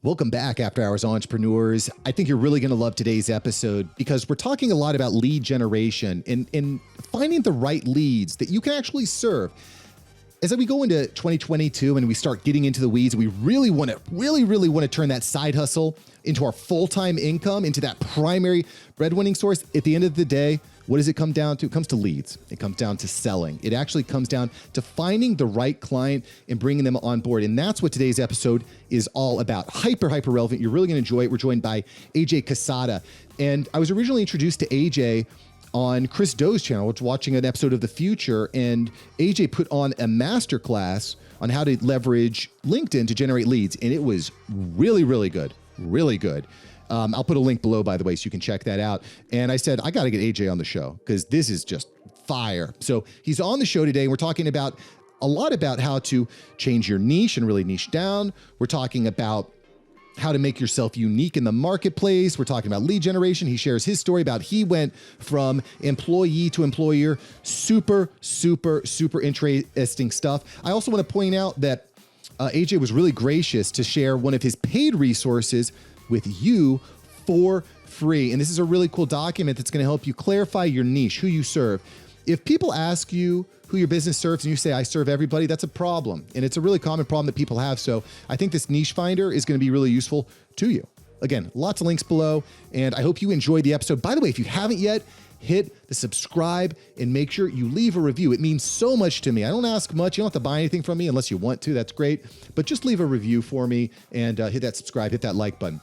Welcome back, After Hours Entrepreneurs. I think you're really going to love today's episode because we're talking a lot about lead generation and finding the right leads that you can actually serve. As we go into 2022 and we start getting into the weeds, we really want to turn that side hustle into our full-time income, into that primary breadwinning source. At the end of the day, what does it come down to? It comes to leads. It comes down to selling. It actually comes down to finding the right client and bringing them on board. And that's what today's episode is all about. Hyper relevant. You're really going to enjoy it. We're joined by AJ Cassata. And I was originally introduced to AJ on Chris Doe's channel. I was watching an episode of The Future, and AJ put on a masterclass on how to leverage LinkedIn to generate leads. And it was really good. Really good. I'll put a link below, by the way, so you can check that out. And I said, I got to get AJ on the show because this is just fire. So he's on the show today, and we're talking about a lot about how to change your niche and really niche down. We're talking about how to make yourself unique in the marketplace. We're talking about lead generation. He shares his story about he went from employee to employer. Super interesting stuff. I also want to point out that AJ was really gracious to share one of his paid resources with you for free. And this is a really cool document that's going to help you clarify your niche, who you serve. If people ask you who your business serves and you say, I serve everybody, that's a problem. And it's a really common problem that people have. So I think this niche finder is going to be really useful to you. Again, lots of links below, and I hope you enjoyed the episode. By the way, if you haven't yet, hit the subscribe and make sure you leave a review. It means so much to me. I don't ask much. You don't have to buy anything from me unless you want to. That's great. But just leave a review for me and hit that subscribe, hit that like button.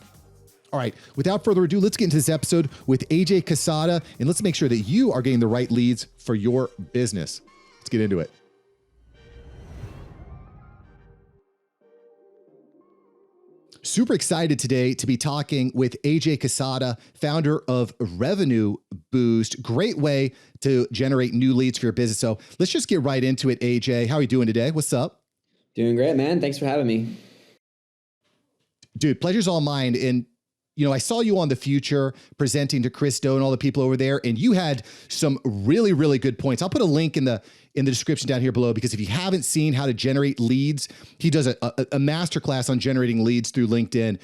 All right, without further ado, let's get into this episode with AJ Cassata, and let's make sure that you are getting the right leads for your business. Let's get into it. Super excited today to be talking with AJ Cassata, founder of Revenue Boost. Great way to generate new leads for your business. So let's just get right into it, AJ. How are you doing today? What's up? Doing great, man. Thanks for having me. Dude, pleasure's all mine. And you know, I saw you on The Future presenting to Chris Doe and all the people over there, and you had some really good points. I'll put a link in the description down here below, because if you haven't seen how to generate leads, he does a masterclass on generating leads through LinkedIn.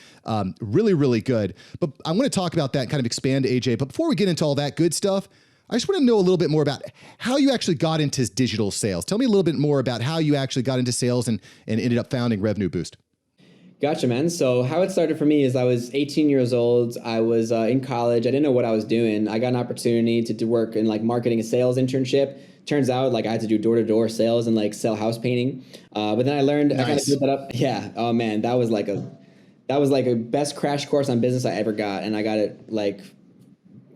Really good. But I'm going to talk about that and kind of expand, AJ. But before we get into all that good stuff, I just want to know a little bit more about how you actually got into digital sales. Tell me a little bit more about how you actually got into sales and ended up founding Revenue Boost. Gotcha, man. So how it started for me is I was 18 years old. I was in college. I didn't know what I was doing. I got an opportunity to work in like marketing and sales internship. Turns out like I had to do door-to-door sales and like sell house painting. But then I learned, I kind of built that up. Yeah. Oh man, that was like a best crash course on business I ever got. And I got it like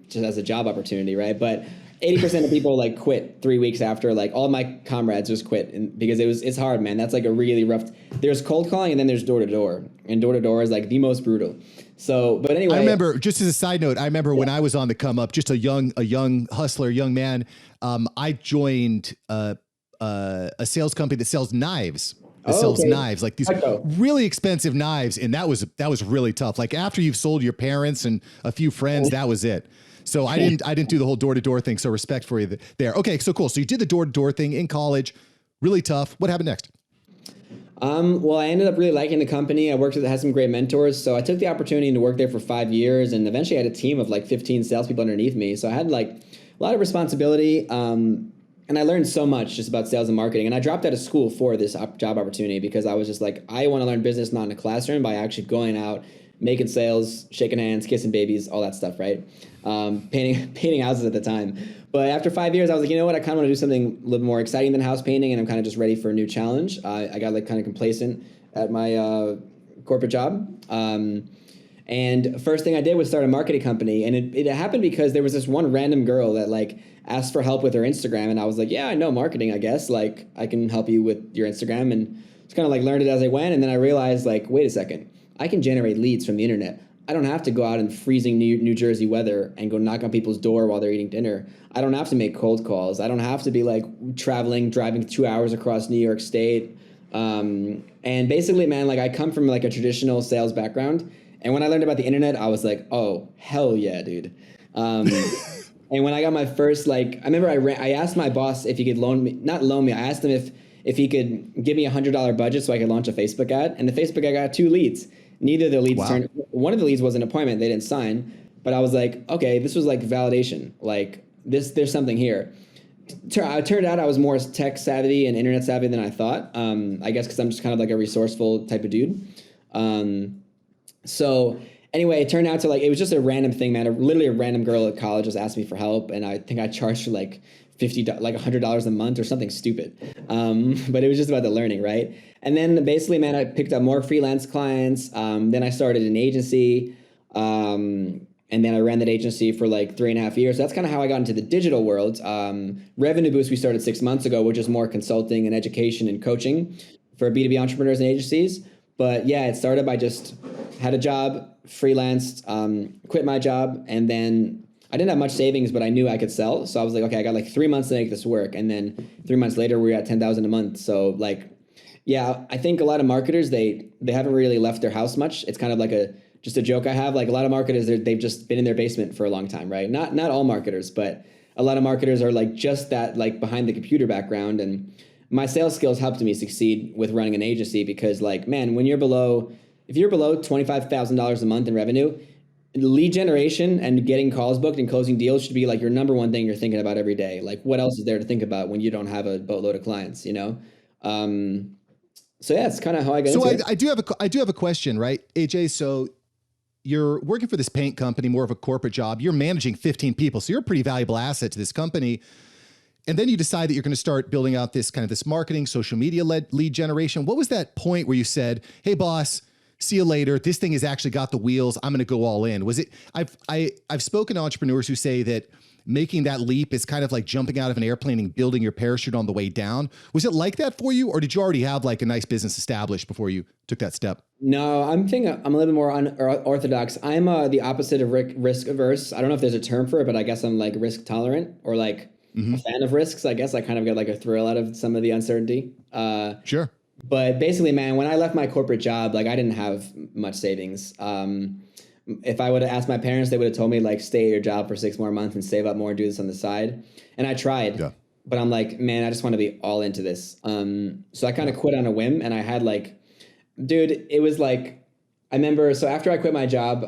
just as a job opportunity, right? But 80% of people like quit 3 weeks after. Like all my comrades just quit, and because it's hard, man. That's like a really rough. There's cold calling and then there's door to door, and door to door is like the most brutal. So, but anyway, I remember, just as a side note, when I was on the come up, just a young hustler, young man. I joined a sales company that sells knives. Knives, like these really expensive knives, and that was really tough. Like after you've sold your parents and a few friends, that was it. So I didn't do the whole door-to-door thing. So respect for you there. Okay, so cool. So you did the door-to-door thing in college, really tough. What happened next? Well, I ended up really liking the company. I had some great mentors. So I took the opportunity to work there for 5 years, and eventually I had a team of like 15 salespeople underneath me. So I had like a lot of responsibility. And I learned so much just about sales and marketing. And I dropped out of school for this job opportunity because I was just like, I want to learn business, not in a classroom, by actually going out, making sales, shaking hands, kissing babies, all that stuff, right? Painting houses at the time. But after 5 years, I was like, you know what? I kind of want to do something a little more exciting than house painting, and I'm kind of just ready for a new challenge. I got like kind of complacent at my corporate job. And first thing I did was start a marketing company, and it happened because there was this one random girl that like asked for help with her Instagram, and I was like, yeah, I know marketing, I guess. Like I can help you with your Instagram, and just kind of like learned it as I went. And then I realized like, wait a second, I can generate leads from the internet. I don't have to go out in freezing New Jersey weather and go knock on people's door while they're eating dinner. I don't have to make cold calls. I don't have to be like driving 2 hours across New York State. And basically, man, like I come from like a traditional sales background. And when I learned about the internet, I was like, oh, hell yeah, dude. And when I got my first, like, I remember I asked my boss if he could I asked him if he could give me $100 budget so I could launch a Facebook ad. And the Facebook ad got 2 leads. Neither of the leads Wow. one of the leads was an appointment they didn't sign, but I was like, okay, this was like validation. Like there's something here. It turned out I was more tech savvy and internet savvy than I thought. I guess because I'm just kind of like a resourceful type of dude. So anyway, it turned out to like, it was just a random thing, man. Literally a random girl at college just asked me for help. And I think I charged her like $100 a month or something stupid. But it was just about the learning, right? And then basically, man, I picked up more freelance clients. Then I started an agency. And then I ran that agency for like 3.5 years. That's kind of how I got into the digital world. Revenue Boost, we started 6 months ago, which is more consulting and education and coaching for B2B entrepreneurs and agencies. But yeah, it started by just had a job, freelanced, quit my job, and then I didn't have much savings, but I knew I could sell. So I was like, okay, I got like 3 months to make this work. And then 3 months later, we were at 10,000 a month. So like, yeah, I think a lot of marketers, they haven't really left their house much. It's kind of like just a joke I have. Like a lot of marketers, they've just been in their basement for a long time, right? Not all marketers, but a lot of marketers are like just that, like behind the computer background. And my sales skills helped me succeed with running an agency because like, man, if you're below $25,000 a month in revenue, lead generation and getting calls booked and closing deals should be like your number one thing you're thinking about every day. Like what else is there to think about when you don't have a boatload of clients, you know? So yeah, it's kind of how I got into it. I do have a question, right? AJ, so you're working for this paint company, more of a corporate job. You're managing 15 people. So you're a pretty valuable asset to this company. And then you decide that you're going to start building out this marketing, social media led lead generation. What was that point where you said, hey boss, see you later. This thing has actually got the wheels. I'm going to go all in. Was it, I've spoken to entrepreneurs who say that making that leap is kind of like jumping out of an airplane and building your parachute on the way down. Was it like that for you? Or did you already have like a nice business established before you took that step? No, I'm a little bit more unorthodox. I'm the opposite of risk averse. I don't know if there's a term for it, but I guess I'm like risk tolerant or like a fan of risks. I guess I kind of get like a thrill out of some of the uncertainty. Sure. But basically, man, when I left my corporate job, like I didn't have much savings. If I would have asked my parents, they would have told me like stay at your job for 6 more months and save up more and do this on the side. And I tried, but I'm like, man, I just want to be all into this. So I kind of quit on a whim, and I had like, dude, it was like, I remember. So after I quit my job,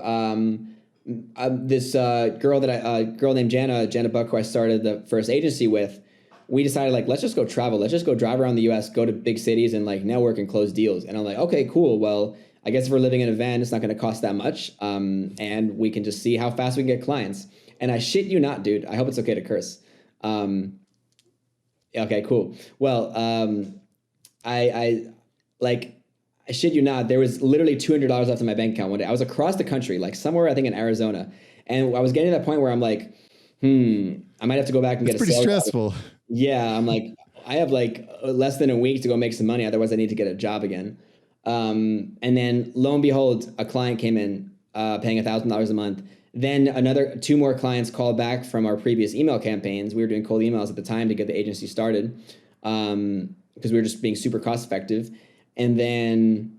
this girl named Jana Buck, who I started the first agency with, we decided like, let's just go travel. Let's just go drive around the US, go to big cities and like network and close deals. And I'm like, okay, cool. Well, I guess if we're living in a van, it's not going to cost that much. And we can just see how fast we can get clients. And I shit you not, dude. I hope it's okay to curse. Okay, cool. Well, I shit you not, there was literally $200 left in my bank account one day. I was across the country, like somewhere, I think in Arizona. And I was getting to that point where I'm like, I might have to go back and get a sales. Pretty stressful. Yeah, I'm like, I have like less than a week to go make some money. Otherwise, I need to get a job again. And then lo and behold, a client came in paying $1,000 a month. Then 2 more clients called back from our previous email campaigns. We were doing cold emails at the time to get the agency started because we were just being super cost effective. And then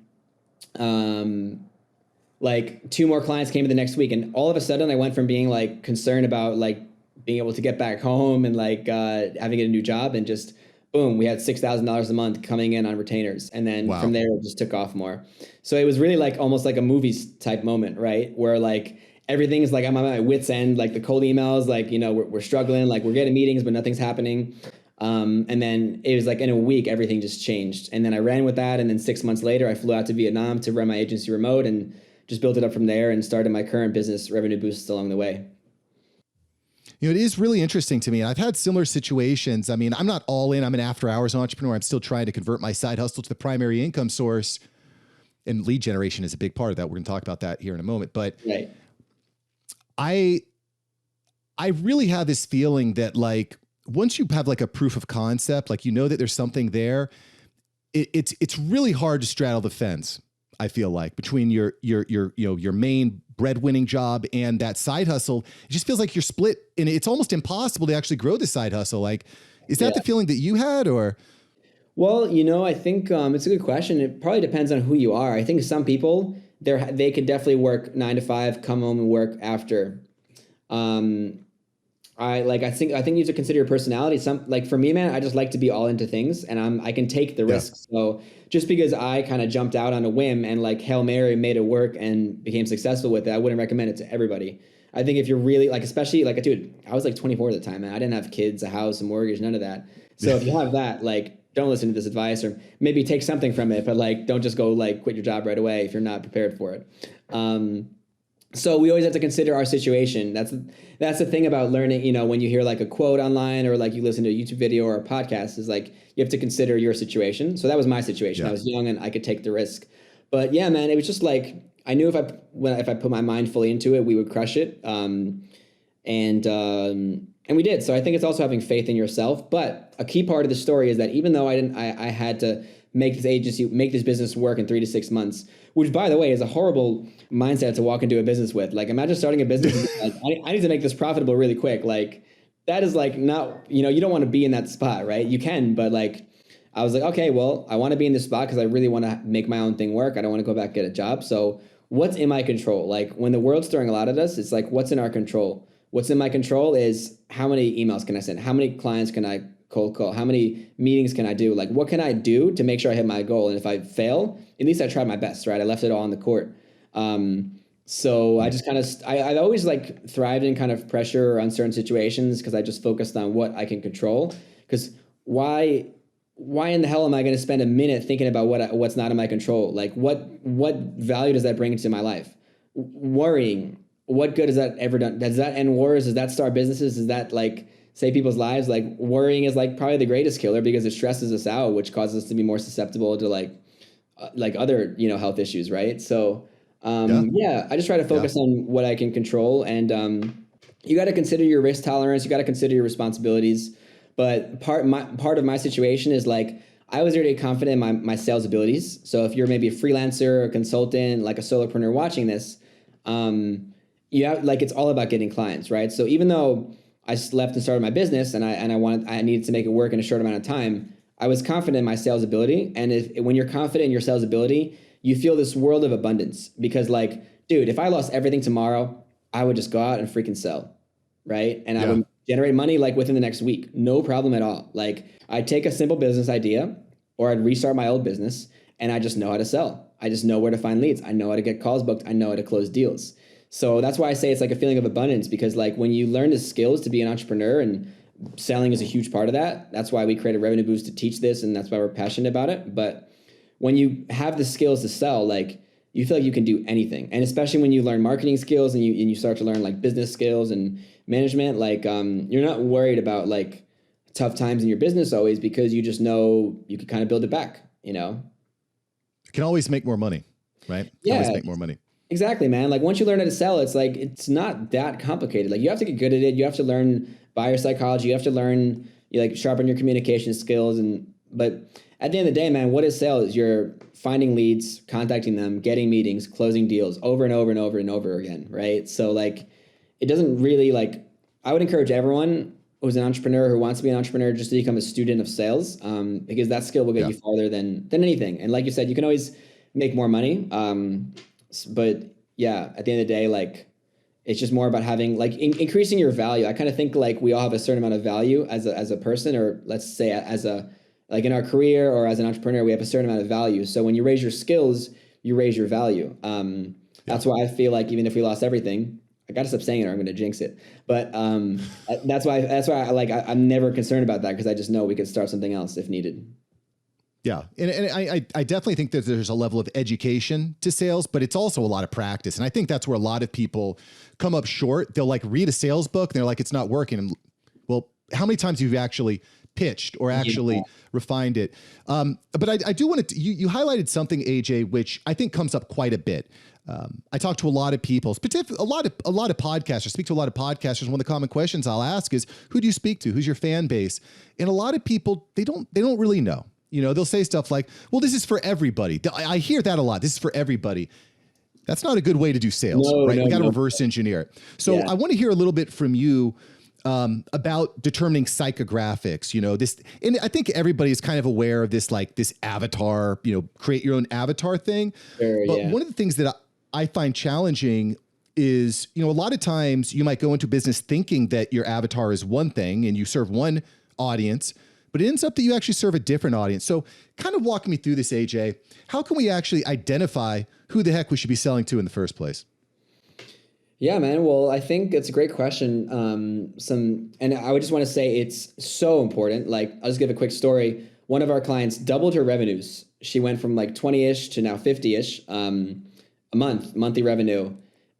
like 2 more clients came in the next week. And all of a sudden I went from being like concerned about like being able to get back home and like having a new job, and just boom, we had $6,000 a month coming in on retainers. And then from there, it just took off more. So it was really like almost like a movies type moment, right? Where like everything is like I'm on my wit's end, like the cold emails, like, you know, we're struggling, like we're getting meetings, but nothing's happening. And then it was like in a week, everything just changed. And then I ran with that. And then 6 months later, I flew out to Vietnam to run my agency remote and just built it up from there and started my current business, Revenue Boost, along the way. You know, it is really interesting to me. And I've had similar situations. I mean, I'm not all in. I'm an after hours entrepreneur. I'm still trying to convert my side hustle to the primary income source. And lead generation is a big part of that. We're going to talk about that here in a moment. But right. I really have this feeling that like, once you have like a proof of concept, like, you know, that there's something there, it's really hard to straddle the fence. I feel like between your main breadwinning job and that side hustle, it just feels like you're split, and it's almost impossible to actually grow the side hustle. Like, is that the feeling that you had, or? Well, you know, I think it's a good question. It probably depends on who you are. I think some people they could definitely work 9 to 5, come home and work after. I think you have to consider your personality. Some like for me, man, I just like to be all into things, and I can take the Yeah. risk. So just because I kind of jumped out on a whim and like Hail Mary made it work and became successful with it, I wouldn't recommend it to everybody. I think if you're really like, especially like, dude, I was like 24 at the time, man. I didn't have kids, a house, a mortgage, none of that. So if you have that, like, don't listen to this advice, or maybe take something from it, but like, don't just go like quit your job right away if you're not prepared for it. So we always have to consider our situation. That's the thing about learning, when you hear like a quote online or like you listen to a YouTube video or a podcast, is like you have to consider your situation. So that was my situation. Yeah. I was young and I could take the risk. But yeah, man, it was just like I knew if I put my mind fully into it, we would crush it. And we did. So I think it's also having faith in yourself. But a key part of the story is that even though I had to make this business work in 3 to 6 months, which by the way is a horrible mindset to walk into a business with. Like imagine starting a business and like, I need to make this profitable really quick. Like that is like not, you don't want to be in that spot, right? You can, but like, I was like, okay, well, I want to be in this spot because I really want to make my own thing work. I don't want to go back and get a job. So what's in my control? Like when the world's throwing a lot at us, it's like, what's in our control? What's in my control is how many emails can I send? How many clients can I cold call? How many meetings can I do? Like, what can I do to make sure I hit my goal? And if I fail, at least I tried my best, right? I left it all on the court. So I just kind of, I always like thrived in kind of pressure or uncertain situations because I just focused on what I can control. Because why in the hell am I going to spend a minute thinking about what's not in my control? Like what value does that bring into my life? Worrying, what good has that ever done? Does that end wars? Does that start businesses? Does that like save people's lives? Like worrying is like probably the greatest killer because it stresses us out, which causes us to be more susceptible to like other, health issues. Right. So, I just try to focus on what I can control, and you got to consider your risk tolerance. You got to consider your responsibilities. But part of my situation is like I was already confident in my sales abilities. So if you're maybe a freelancer, a consultant, like a solopreneur watching this, you have like it's all about getting clients, right? So even though I left and started my business and I needed to make it work in a short amount of time, I was confident in my sales ability. And when you're confident in your sales ability, you feel this world of abundance because like, dude, if I lost everything tomorrow, I would just go out and freaking sell, right? And I would generate money like within the next week, no problem at all. Like I'd take a simple business idea or I'd restart my old business and I just know how to sell. I just know where to find leads. I know how to get calls booked. I know how to close deals. So that's why I say it's like a feeling of abundance because like when you learn the skills to be an entrepreneur, and selling is a huge part of that. That's why we created Revenue Boost to teach this. And that's why we're passionate about it. But when you have the skills to sell, like you feel like you can do anything. And especially when you learn marketing skills and you start to learn like business skills and management, like you're not worried about like tough times in your business always because you just know you can kind of build it back, You can always make more money, right? Always make more money. Exactly, man. Like once you learn how to sell, it's like, it's not that complicated. Like you have to get good at it. You have to learn buyer psychology. You have to learn, sharpen your communication skills. But at the end of the day, man, what is sales? You're finding leads, contacting them, getting meetings, closing deals over and over and over and over again. Right. So like, it doesn't really I would encourage everyone who's an entrepreneur who wants to be an entrepreneur just to become a student of sales, because that skill will get you farther than anything. And like you said, you can always make more money. But yeah, at the end of the day, like it's just more about having increasing your value. I kind of think like we all have a certain amount of value as a person, or let's say as in our career or as an entrepreneur, we have a certain amount of value. So when you raise your skills, you raise your value. That's why I feel like even if we lost everything, I got to stop saying it or I'm going to jinx it. But that's why I'm never concerned about that because I just know we could start something else if needed. Yeah. And I definitely think that there's a level of education to sales, but it's also a lot of practice. And I think that's where a lot of people come up short. They'll read a sales book and they're like, it's not working. And well, how many times have you actually pitched or actually refined it? But I do want to, you highlighted something, AJ, which I think comes up quite a bit. I talk to a lot of people, a lot of podcasters, speak to a lot of podcasters. One of the common questions I'll ask is, who do you speak to? Who's your fan base? And a lot of people, they don't really know. They'll say stuff like, well, this is for everybody. I hear that a lot. This is for everybody. That's not a good way to do sales, right? We got to reverse engineer it. So I want to hear a little bit from you about determining psychographics, this, and I think everybody is kind of aware of this, this avatar, create your own avatar thing. Sure, but one of the things that I find challenging is, a lot of times you might go into business thinking that your avatar is one thing and you serve one audience, but it ends up that you actually serve a different audience. So kind of walk me through this, AJ. How can we actually identify who the heck we should be selling to in the first place? Yeah, man. Well, I think it's a great question. And I would just want to say it's so important. Like, I'll just give a quick story. One of our clients doubled her revenues. She went from like 20-ish to now 50-ish monthly revenue.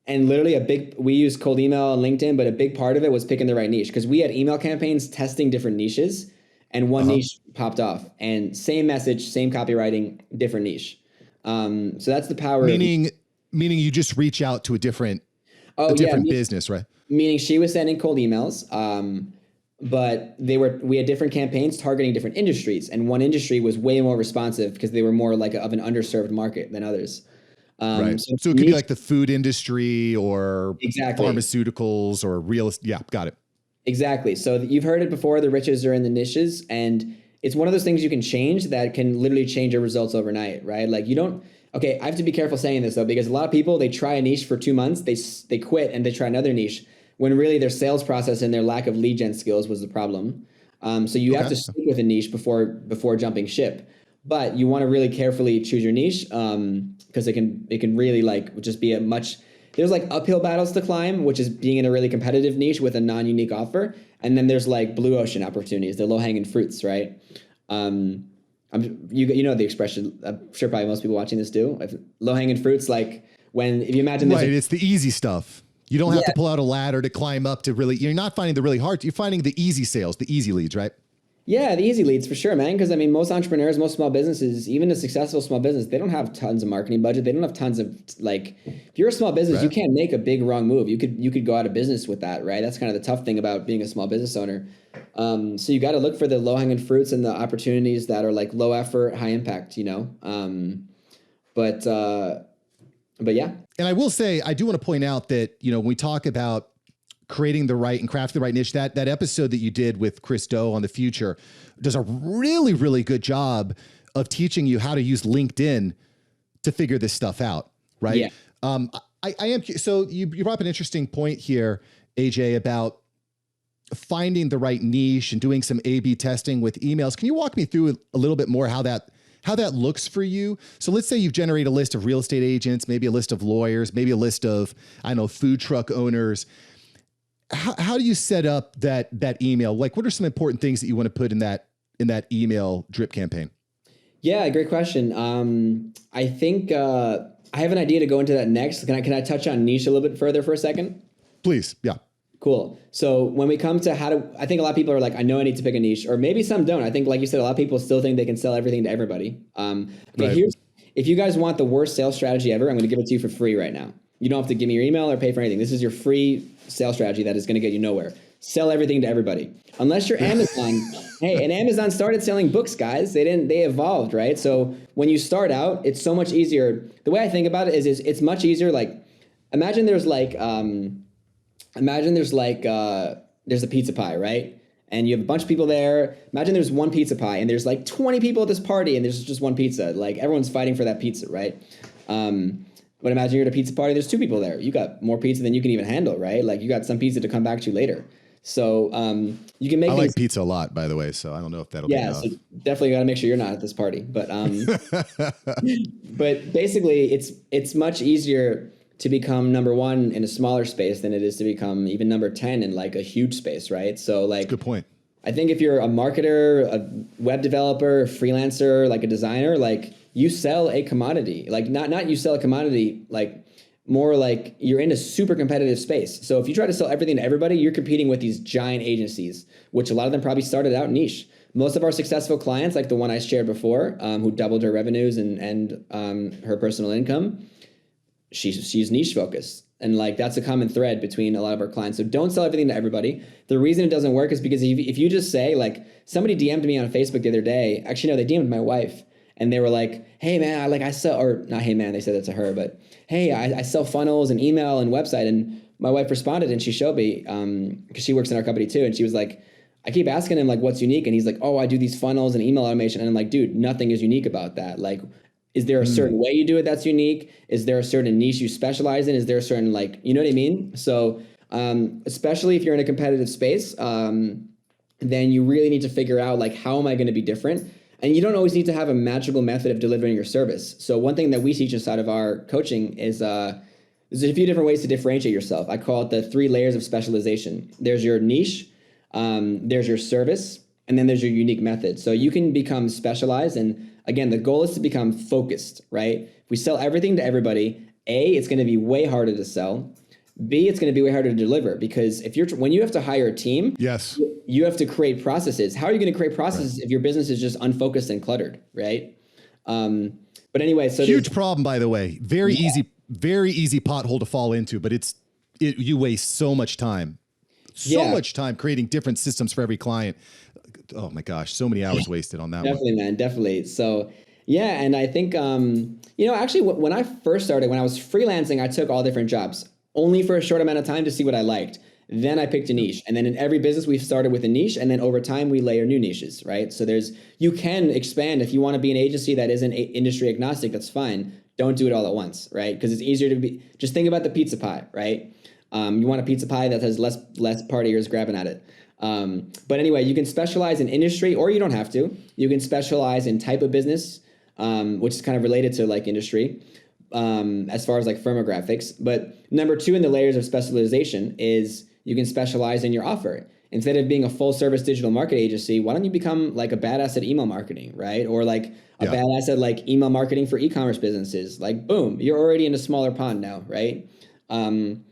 And literally we use cold email and LinkedIn, but a big part of it was picking the right niche, because we had email campaigns testing different niches, and one niche popped off, and same message, same copywriting, different niche. So that's the power. Meaning you just reach out to a different business, right? Meaning she was sending cold emails, but we had different campaigns targeting different industries, and one industry was way more responsive because they were more like of an underserved market than others. Right. So it could be like the food industry or pharmaceuticals or real estate. Yeah, got it. Exactly. So you've heard it before, the riches are in the niches, and it's one of those things you can change that can literally change your results overnight, right? Like I have to be careful saying this though, because a lot of people, they try a niche for 2 months, they quit and they try another niche, when really their sales process and their lack of lead gen skills was the problem. So you have to stick with a niche before jumping ship. But you want to really carefully choose your niche, because it can really like just be there's like uphill battles to climb, which is being in a really competitive niche with a non-unique offer. And then there's like blue ocean opportunities, the low-hanging fruits, right? You know the expression, I'm sure probably most people watching this do. Low-hanging fruits, like if you imagine this. Right, it's the easy stuff. You don't have to pull out a ladder to climb up to really, you're not finding the really hard, you're finding the easy sales, the easy leads, right? Yeah, the easy leads for sure, man. Because I mean, most entrepreneurs, most small businesses, even a successful small business, they don't have tons of marketing budget. They don't have tons of if you're a small business, you can't make a big wrong move. You could go out of business with that, right? That's kind of the tough thing about being a small business owner. So you got to look for the low hanging fruits and the opportunities that are like low effort, high impact. But yeah. And I will say, I do want to point out that when we talk about creating the right and crafting the right niche, that episode that you did with Chris Do on the future does a really, really good job of teaching you how to use LinkedIn to figure this stuff out. Right. Yeah. I am. So you brought up an interesting point here, AJ, about finding the right niche and doing some A/B testing with emails. Can you walk me through a little bit more how that looks for you? So let's say you've generated a list of real estate agents, maybe a list of lawyers, maybe a list of, food truck owners. How do you set up that email? Like, what are some important things that you want to put in that email drip campaign? Yeah, great question. I think I have an idea to go into that next. Can I touch on niche a little bit further for a second? Please. Yeah. Cool. So when we come to I think a lot of people are like, I know I need to pick a niche, or maybe some don't. I think, like you said, a lot of people still think they can sell everything to everybody. If you guys want the worst sales strategy ever, I'm going to give it to you for free right now. You don't have to give me your email or pay for anything. This is your free sales strategy that is going to get you nowhere. Sell everything to everybody. Unless you're Amazon. Hey, and Amazon started selling books, guys. They evolved, right? So when you start out, it's so much easier. The way I think about it is it's much easier. Like, imagine there's a pizza pie, right? And you have a bunch of people there. Imagine there's one pizza pie and there's like 20 people at this party and there's just one pizza. Like, everyone's fighting for that pizza, right? But imagine you're at a pizza party, there's two people there. You got more pizza than you can even handle, right? Like, you got some pizza to come back to later. So you can make. I like pizza a lot, by the way, so I don't know if that'll be enough. So definitely got to make sure you're not at this party. But but basically, it's much easier to become number one in a smaller space than it is to become even number 10 in like a huge space, right? So like, that's a good point. I think if you're a marketer, a web developer, a freelancer, like a designer, like, you sell a commodity. Like, not you sell a commodity, like, more like you're in a super competitive space. So if you try to sell everything to everybody, you're competing with these giant agencies, which a lot of them probably started out niche. Most of our successful clients, like the one I shared before, who doubled her revenues and her personal income, she's niche focused. And like, that's a common thread between a lot of our clients. So don't sell everything to everybody. The reason it doesn't work is because if you just say, like, somebody DM'd me on Facebook the other day. Actually, no, they DM'd my wife. And they were like, hey, man, I sell, or not, hey, man, they said that to her, but hey, I sell funnels and email and website. And my wife responded and she showed me, because she works in our company too. And she was like, I keep asking him, like, what's unique? And he's like, oh, I do these funnels and email automation. And I'm like, dude, nothing is unique about that. Like, Is there a certain way you do it that's unique? Is there a certain niche you specialize in? Is there a certain, like, you know what I mean? So especially if you're in a competitive space, then you really need to figure out, like, how am I going to be different? And you don't always need to have a magical method of delivering your service. So one thing that we teach inside of our coaching is there's a few different ways to differentiate yourself. I call it the 3 layers of specialization. There's your niche, there's your service, and then there's your unique method. So you can become specialized. And again, the goal is to become focused, right? If we sell everything to everybody, A, it's going to be way harder to sell. B, it's going to be way harder to deliver, because when you have to hire a team, yes, you have to create processes. How are you going to create processes if your business is just unfocused and cluttered, right? But anyway, so huge problem, by the way. Very easy pothole to fall into, but you waste so much time. Much time creating different systems for every client. Oh my gosh, so many hours wasted on that definitely, one. Man, definitely. So yeah, and I think actually when I first started, when I was freelancing, I took all different jobs only for a short amount of time to see what I liked. Then I picked a niche, and then in every business we've started with a niche, and then over time we layer new niches, right? So you can expand if you want to be an agency that isn't industry agnostic. That's fine. Don't do it all at once, right? Because it's easier to just think about the pizza pie, right? You want a pizza pie that has less partiers grabbing at it. But anyway, you can specialize in industry, or you don't have to. You can specialize in type of business, which is kind of related to like industry, as far as like firmographics. But number 2 in the layers of specialization is you can specialize in your offer. Instead of being a full service digital marketing agency, why don't you become like a badass at email marketing, right? Or like a badass at like email marketing for e-commerce businesses. Like, boom, you're already in a smaller pond now, right? And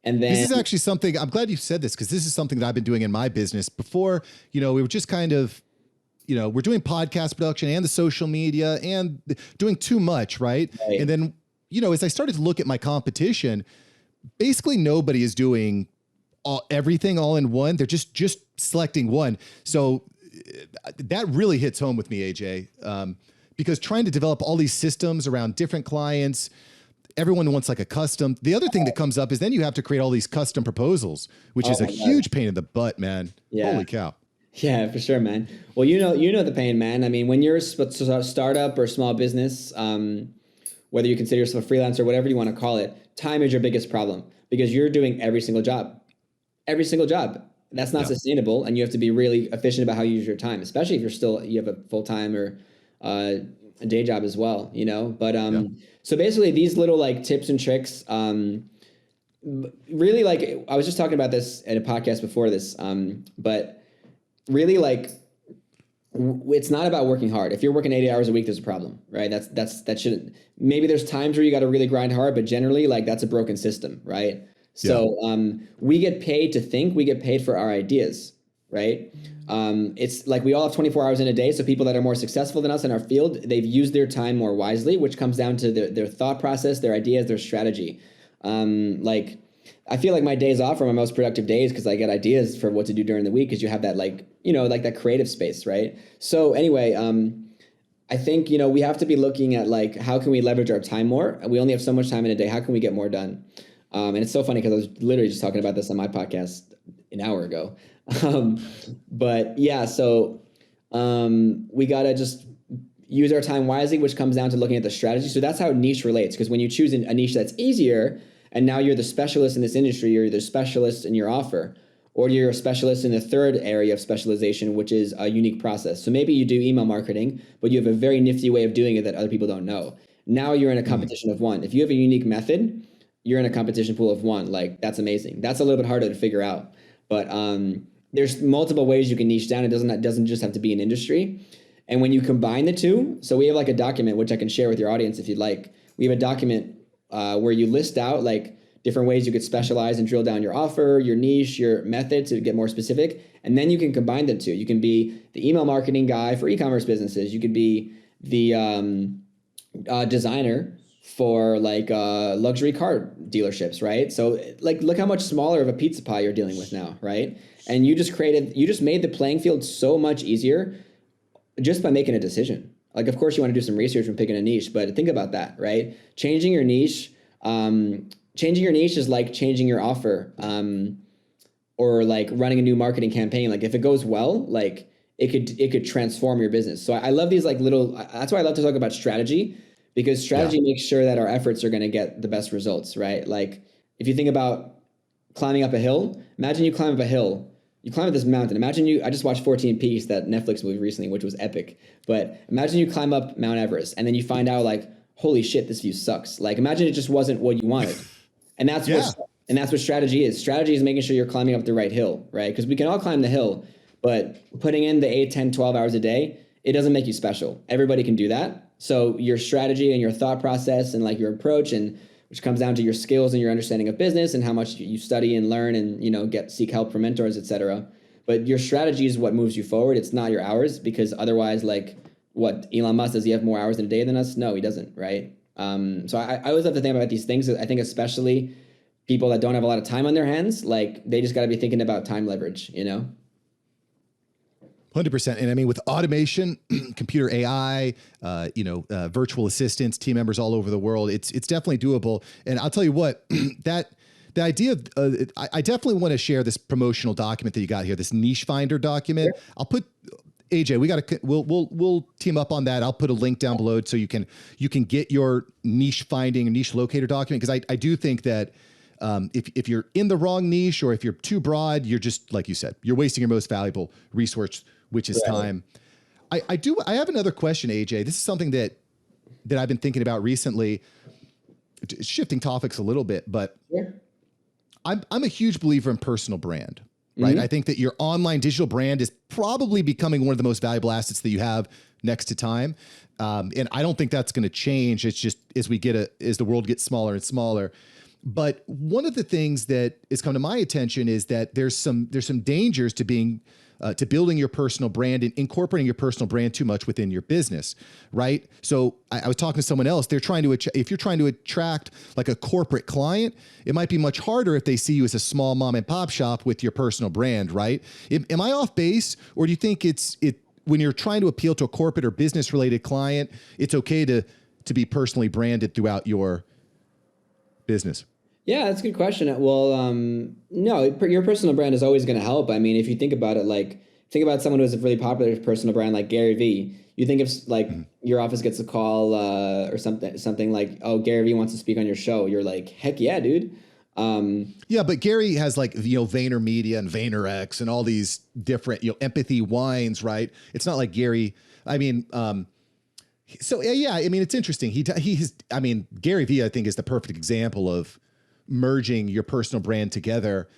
then this is actually something, I'm glad you said this, because this is something that I've been doing in my business before. We were just kind of, we're doing podcast production and the social media and doing too much, right? And then, as I started to look at my competition, basically nobody is doing everything all in one. They're just selecting one. So that really hits home with me, AJ, because trying to develop all these systems around different clients, everyone wants like a custom. The other thing that comes up is then you have to create all these custom proposals, which is a huge pain in the butt, man. Yeah. Holy cow. Yeah, for sure, man. Well, you know the pain, man. I mean, when you're a startup or small business, whether you consider yourself a freelancer, whatever you want to call it, time is your biggest problem, because you're doing every single job. That's not sustainable, and you have to be really efficient about how you use your time, especially if you have a full-time or a day job as well, But so basically these little like tips and tricks, really, like I was just talking about this in a podcast before this, but really, like, it's not about working hard. If you're working 80 hours a week, there's a problem, right? That shouldn't. Maybe there's times where you got to really grind hard, but generally, like, that's a broken system, right? So we get paid to think. We get paid for our ideas, right? It's like we all have 24 hours in a day. So people that are more successful than us in our field, they've used their time more wisely, which comes down to their thought process, their ideas, their strategy. Like, I feel like my days off are my most productive days because I get ideas for what to do during the week, because you have that, like, like that creative space, right? So anyway, I think, we have to be looking at, like, how can we leverage our time more? We only have so much time in a day. How can we get more done? And it's so funny because I was literally just talking about this on my podcast an hour ago. But yeah, so we got to just use our time wisely, which comes down to looking at the strategy. So that's how niche relates, because when you choose a niche that's easier, and now you're the specialist in this industry, you're the specialist in your offer, or you're a specialist in the third area of specialization, which is a unique process. So maybe you do email marketing, but you have a very nifty way of doing it that other people don't know. Now you're in a competition of one. If you have a unique method, you're in a competition pool of one. Like, that's amazing. That's a little bit harder to figure out. But there's multiple ways you can niche down. It doesn't just have to be an industry. And when you combine the two, so we have like a document, which I can share with your audience if you'd like. We have a document where you list out like different ways you could specialize and drill down your offer, your niche, your method to get more specific. And then you can combine the two. You can be the email marketing guy for e-commerce businesses. You could be the designer for like luxury car dealerships, right? So like, look how much smaller of a pizza pie you're dealing with now, right? And you just made the playing field so much easier just by making a decision. Like, of course you want to do some research when picking a niche, but think about that, right? Changing your niche is like changing your offer, or like running a new marketing campaign. Like, if it goes well, like it could transform your business. So I love these like little, that's why I love to talk about strategy, because strategy makes sure that our efforts are going to get the best results, right? Like if you think about climbing up a hill, imagine you climb up a hill, you climb up this mountain. I just watched 14 Peaks, that Netflix movie recently, which was epic. But imagine you climb up Mount Everest and then you find out like, holy shit, this view sucks. Like imagine it just wasn't what you wanted. And that's what strategy is. Strategy is making sure you're climbing up the right hill, right? Because we can all climb the hill, but putting in the 8, 10, 12 hours a day, it doesn't make you special. Everybody can do that. So your strategy and your thought process and like your approach, and which comes down to your skills and your understanding of business and how much you study and learn and, seek help from mentors, etc. But your strategy is what moves you forward. It's not your hours, because otherwise, like what Elon Musk, does he have more hours in a day than us? No, he doesn't, right? So I always have to think about these things. I think especially people that don't have a lot of time on their hands, like they just got to be thinking about time leverage, 100%. And I mean, with automation, computer AI, virtual assistants, team members all over the world, it's definitely doable. And I'll tell you what, the idea of, I definitely want to share this promotional document that you got here, this niche finder document. Sure. I'll put, AJ, we'll team up on that. I'll put a link down below so you can get your niche finding, niche locator document. Cause I do think that, if you're in the wrong niche, or if you're too broad, you're just, like you said, you're wasting your most valuable resource, which is time. I have another question, AJ. This is something that I've been thinking about recently, shifting topics a little bit, but I'm a huge believer in personal brand, right? Mm-hmm. I think that your online digital brand is probably becoming one of the most valuable assets that you have next to time. And I don't think that's going to change. It's just as the world gets smaller and smaller. But one of the things that has come to my attention is that there's some dangers to building your personal brand and incorporating your personal brand too much within your business, right? So I was talking to someone else. If you're trying to attract like a corporate client, it might be much harder if they see you as a small mom and pop shop with your personal brand, right? Am I off base, or do you think when you're trying to appeal to a corporate or business related client, it's okay to be personally branded throughout your business? Yeah, that's a good question. Well, no, your personal brand is always going to help. I mean, if you think about it, think about someone who has a really popular personal brand like Gary Vee. You think if your office gets a call or something like, oh, Gary Vee wants to speak on your show. You're like, heck yeah, dude. Yeah, but Gary has VaynerMedia and VaynerX and all these different, empathy wines, right? It's not like Gary. I mean, so yeah, I mean, it's interesting. Gary Vee, I think, is the perfect example of merging your personal brand together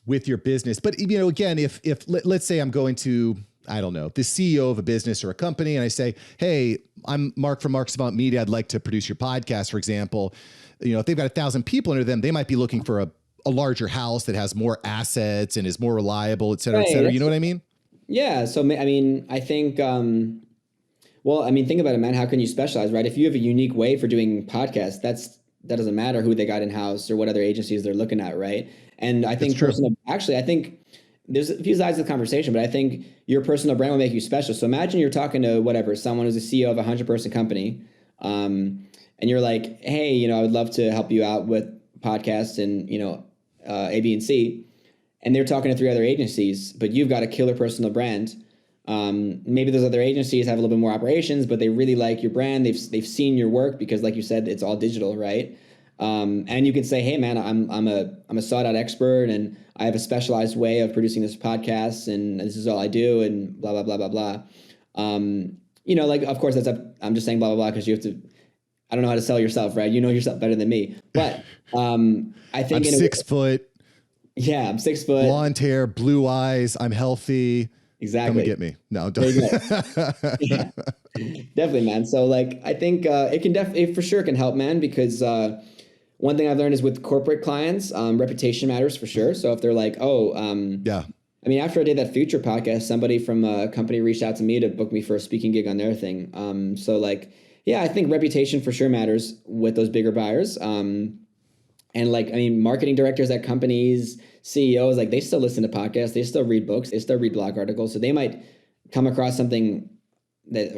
with your business. But, again, if let's say I'm going to, I don't know, the CEO of a business or a company, and I say, hey, I'm Mark from Mark's Savant Media. I'd like to produce your podcast, for example. If they've got 1,000 people under them, they might be looking for a larger house that has more assets and is more reliable, et cetera, et cetera. You know what I mean? Yeah. So, I mean, I think, think about it, man. How can you specialize, right? If you have a unique way for doing podcasts, that doesn't matter who they got in-house or what other agencies they're looking at, right? And I think I think there's a few sides of the conversation, but I think your personal brand will make you special. So imagine you're talking to someone who's a CEO of a 100-person company, and you're like, hey, I would love to help you out with podcasts and, A, B, and C. And they're talking to 3 other agencies, but you've got a killer personal brand. Maybe those other agencies have a little bit more operations, but they really like your brand. They've seen your work because, like you said, it's all digital, right? And you can say, hey man, I'm a sought out expert and I have a specialized way of producing this podcast and this is all I do and blah, blah, blah, blah, blah. Of course I'm just saying blah, blah, blah, because you have to, I don't know how to sell yourself, right? You know yourself better than me, but, I think I'm 6 foot. Yeah. I'm 6 foot. Blonde hair, blue eyes. I'm healthy. Exactly. Come and get me. No, don't. Yeah, definitely, man. So I think it for sure can help, man, because one thing I've learned is with corporate clients, reputation matters for sure. So if they're like, yeah. I mean, after I did that Future podcast, somebody from a company reached out to me to book me for a speaking gig on their thing. I think reputation for sure matters with those bigger buyers. Marketing directors at companies, CEOs, they still listen to podcasts, they still read books, they still read blog articles. So they might come across something that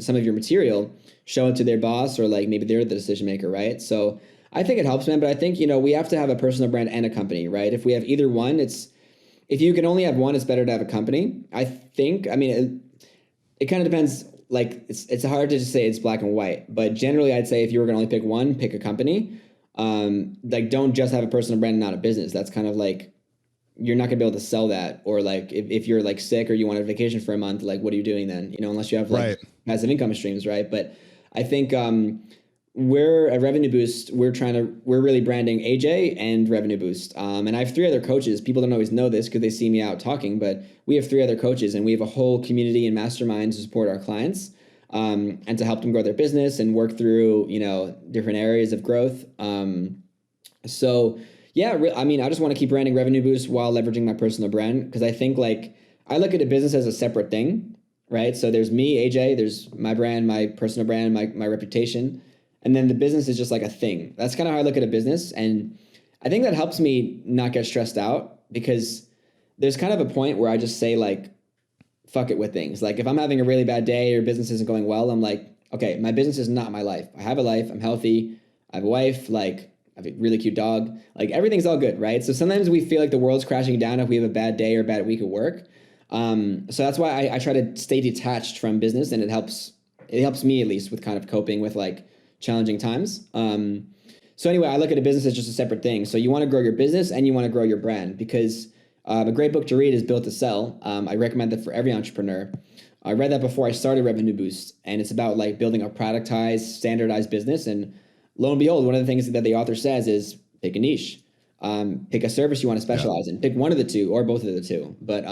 some of your material, show it to their boss, or maybe they're the decision maker, right? So I think it helps, man. But I think, we have to have a personal brand and a company, right? If we have either one, if you can only have one, it's better to have a company. I think, it kind of depends like it's hard to just say it's black and white, but generally I'd say if you were going to only pick one, pick a company. Like don't just have a personal brand and not a business. That's kind of like, you're not gonna be able to sell that. Or like if you're like sick or you want a vacation for a month, like what are you doing then? You know, unless you have like Right. passive income streams, right? But I think we're at Revenue Boost. We're really branding AJ and Revenue Boost. And I have 3 other coaches. People don't always know this because they see me out talking, but we have 3 other coaches, and we have a whole community and mastermind to support our clients, and to help them grow their business and work through, you know, different areas of growth. So yeah, I mean, I just want to keep branding Revenue Boost while leveraging my personal brand, because I think like I look at a business as a separate thing, right? So there's me, AJ, there's my brand, my personal brand, my reputation. And then the business is just like a thing. That's kind of how I look at a business. And I think that helps me not get stressed out, because there's kind of a point where I just say like, fuck it with things. Like if I'm having a really bad day or business isn't going well, I'm like, okay, my business is not my life. I have a life. I'm healthy. I have a wife. Like I have a really cute dog. Like everything's all good, right? So sometimes we feel like the world's crashing down if we have a bad day or a bad week at work. So that's why I try to stay detached from business, and it helps me at least with kind of coping with like challenging times. So anyway, I look at a business as just a separate thing. So you want to grow your business and you want to grow your brand, because a great book to read is Built to Sell. I recommend that for every entrepreneur. I read that before I started Revenue Boost, and it's about like building a productized, standardized business. And lo and behold, one of the things that the author says is pick a niche, pick a service you want to specialize in, pick one of the 2 or both of the 2. But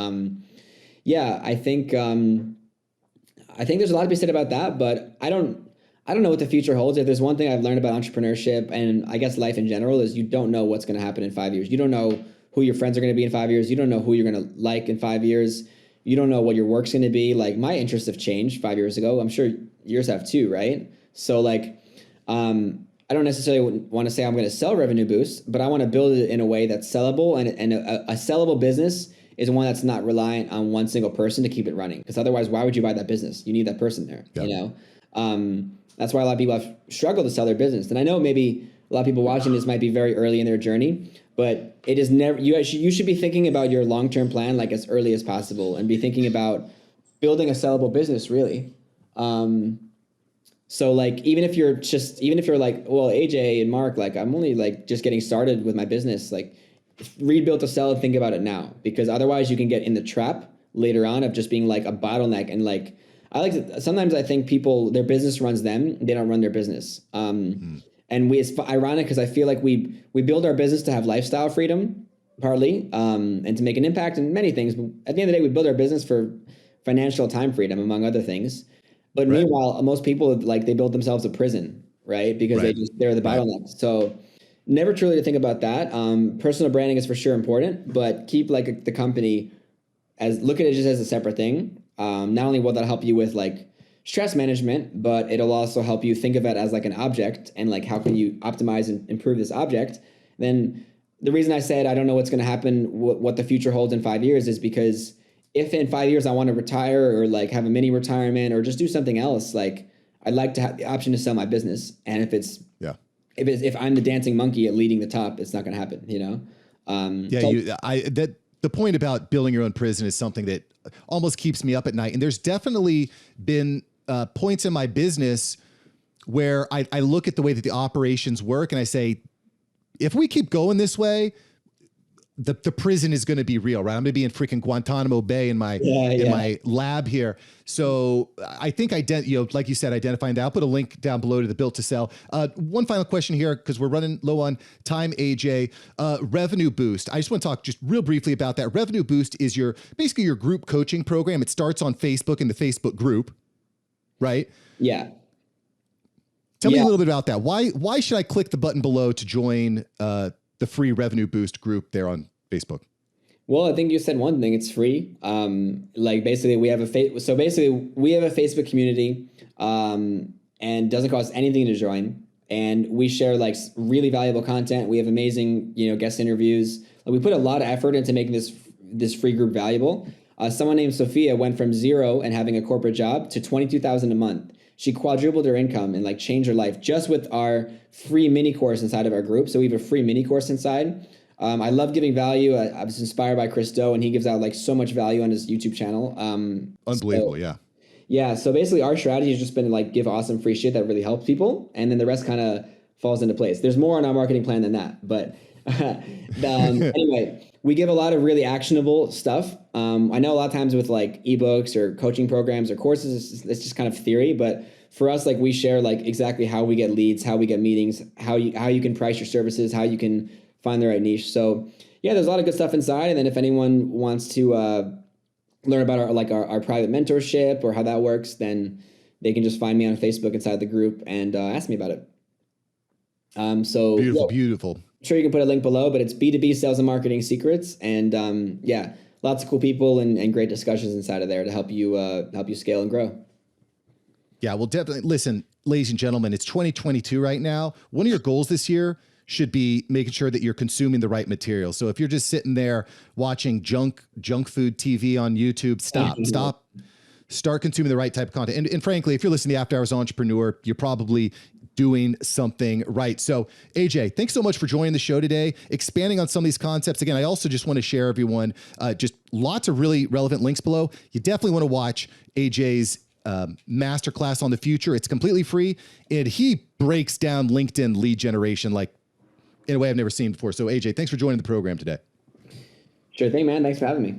yeah, I think there's a lot to be said about that, but I don't know what the future holds. If there's one thing I've learned about entrepreneurship and I guess life in general, is you don't know what's going to happen in 5 years. You don't know who your friends are going to be in 5 years. You don't know who you're going to like in 5 years. You don't know what your work's going to be. Like my interests have changed 5 years ago. I'm sure yours have too, right? So like, I don't necessarily want to say I'm going to sell Revenue Boost, but I want to build it in a way that's sellable, and a sellable business is one that's not reliant on one single person to keep it running. Because otherwise, why would you buy that business? You need that person there, you know? That's why a lot of people have struggled to sell their business. And I know maybe a lot of people watching this might be very early in their journey, but it is never, you should be thinking about your long-term plan like as early as possible, and be thinking about building a sellable business really. So like, even if you're like, well, AJ and Mark, like I'm only like just getting started with my business, like read Built to Sell and think about it now, because otherwise you can get in the trap later on of just being like a bottleneck. And like, sometimes I think people, their business runs them, they don't run their business. And it's ironic because I feel like we build our business to have lifestyle freedom partly, and to make an impact in many things. But at the end of the day, we build our business for financial time freedom, among other things. But meanwhile, most people like they build themselves a prison, right? Because they're the bottleneck. So never truly to think about that. Personal branding is for sure important, but keep like the company look at it just as a separate thing. Not only will that help you with like stress management, but it'll also help you think of it as like an object, and like how can you optimize and improve this object. Then the reason I said I don't know what's going to happen, what the future holds in 5 years, is because if in 5 years I want to retire or like have a mini retirement or just do something else, like I'd like to have the option to sell my business. And if I'm the dancing monkey at leading the top, it's not going to happen, you know? The point about building your own prison is something that almost keeps me up at night. And there's definitely been points in my business where I look at the way that the operations work and I say, if we keep going this way, the prison is going to be real, right? I'm going to be in freaking Guantanamo Bay in my my lab here. So I think like you said, identifying that. I'll put a link down below to the Built to Sell. One final question here, because we're running low on time, AJ. Revenue Boost. I just want to talk just real briefly about that. Revenue Boost is basically your group coaching program. It starts on Facebook in the Facebook group, right? Yeah. Tell me a little bit about that. Why should I click the button below to join the free Revenue Boost group there on Facebook? Well, I think you said one thing. It's free. Like basically we have a Facebook community, and doesn't cost anything to join. And we share like really valuable content. We have amazing, guest interviews. Like, we put a lot of effort into making this free group valuable. Someone named Sophia went from 0 and having a corporate job to $22,000 a month. She quadrupled her income and like changed her life just with our free mini course inside of our group. So we have a free mini course inside. I love giving value. I was inspired by Chris Do, and he gives out like so much value on his YouTube channel. Unbelievable. Yeah. So basically our strategy has just been to like give awesome free shit that really helps people. And then the rest kind of falls into place. There's more on our marketing plan than that. But anyway, we give a lot of really actionable stuff. I know a lot of times with like ebooks or coaching programs or courses, it's just kind of theory. But for us, like we share like exactly how we get leads, how we get meetings, how you can price your services, how you can find the right niche. So yeah, there's a lot of good stuff inside. And then if anyone wants to learn about our private mentorship or how that works, then they can just find me on Facebook inside the group and ask me about it. So Beautiful, yeah, beautiful. I'm sure you can put a link below, but it's B2B sales and marketing secrets. And yeah, lots of cool people and great discussions inside of there to help you scale and grow. Yeah, well, definitely. Listen, ladies and gentlemen, it's 2022 right now. One of your goals this year should be making sure that you're consuming the right material. So if you're just sitting there watching junk food TV on YouTube, stop. Start consuming the right type of content. And frankly, if you're listening to After Hours Entrepreneur, you're probably doing something right. So AJ, thanks so much for joining the show today, expanding on some of these concepts. Again, I also just want to share everyone, just lots of really relevant links below. You definitely want to watch AJ's masterclass on the future. It's completely free. And he breaks down LinkedIn lead generation like in a way I've never seen before. So AJ, thanks for joining the program today. Sure thing, man. Thanks for having me.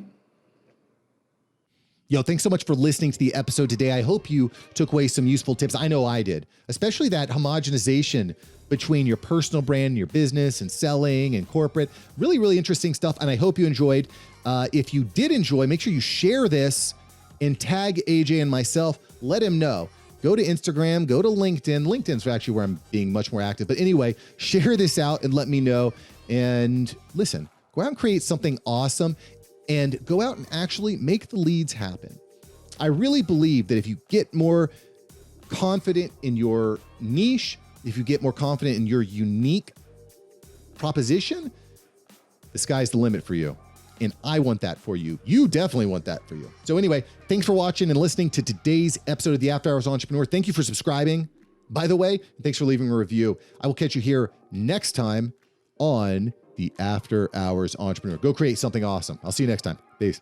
Yo, thanks so much for listening to the episode today. I hope you took away some useful tips. I know I did, especially that homogenization between your personal brand, your business and selling and corporate. Really, really interesting stuff. And I hope you enjoyed. If you did enjoy, make sure you share this and tag AJ and myself. Let him know. Go to Instagram, go to LinkedIn. LinkedIn's actually where I'm being much more active. But anyway, share this out and let me know. And listen, go out and create something awesome and go out and actually make the leads happen. I really believe that if you get more confident in your niche, if you get more confident in your unique proposition, the sky's the limit for you. And I want that for you. You definitely want that for you. So anyway, thanks for watching and listening to today's episode of the After Hours Entrepreneur. Thank you for subscribing, by the way. Thanks for leaving a review. I will catch you here next time on the After Hours Entrepreneur. Go create something awesome. I'll see you next time. Peace.